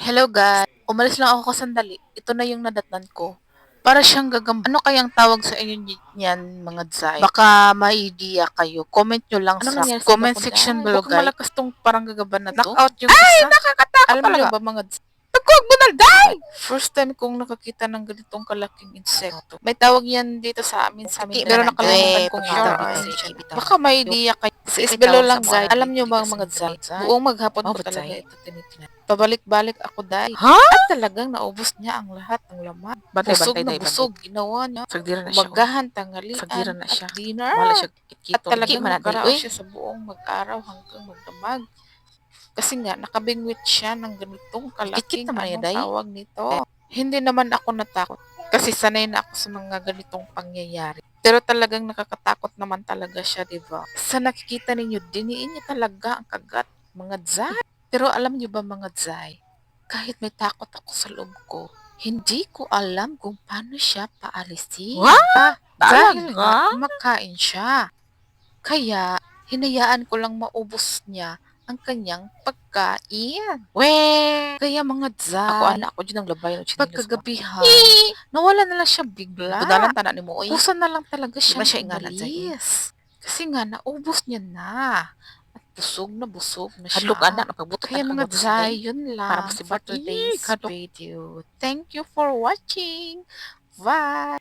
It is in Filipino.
Hello guys, umalis lang ako sandali. Ito na yung nadatnan ko. Para siyang gagamba. Ano kayang tawag sa inyo niyan mga Zay? Baka may idea kayo. Comment nyo lang Anong sa nangyari sa comment Gapon, section Day? below Mukhang guys. malakas tong parang gagaba na to. Knockout yung isa. Nakakatakot Alam talaga. nyo ba mga Zay? Nagkuwag mo na, Day! First time kong nakakita ng ganitong kalaking insekto. May tawag yan dito sa amin pero talaga, nakalimutan Day. kong Sure, ano. bitaw. Baka may idea kayo. Is May below tawag lang sa Zay. mga Alam nyo ba dito mga sa Zay? Zay? Buong maghapon Oh, ko ba't talaga Zay? ito tinitingnan. Pabalik-balik ako Day. Ha? At talagang naubos niya ang lahat ng laman. Busog Bantay, na Day, busog. Ginawa niya. Sagdiran na siya, oh. Umagahan, tanghalian, Sagdiran na siya. at dinner. Wala siya At kikito. talagang man na, Day, nakaraos uy. siya sa buong mag-araw hanggang magdamag. Kasi nga, nakabingwit siya ng ganitong Kit-kit kalaking naman niya, anong Day. tawag nito. Hindi naman ako natakot. Kasi sanay na ako sa mga ganitong pangyayari. Pero talagang nakakatakot naman talaga siya, di ba? Sa nakikita ninyo, diniin niya talaga ang kagat, mga Zay. Pero alam niyo ba mga Zay, kahit may takot ako sa loob ko, hindi ko alam kung paano siya paalisin. What? Dahil nga Talaga? kumakain siya. Kaya hinayaan ko lang maubos niya ang kanyang pagkain. We! Kaya mga Ako, Zay, ako dyan ang labay ng chinilas ko. pagkagabihan, nawala na lang siya bigla. Nagdalan tanan ni mo, oy. Kusa na lang talaga Di ba siyang siya ingana, Zay, uy? umalis. Kasi nga, naubos niya na. At busog na siya. Hadlok, anak. Napagbutot Kaya na mga kang Day. Zay, yun Para lang for masibak. today's Hadlok. video. Thank you for watching. Bye!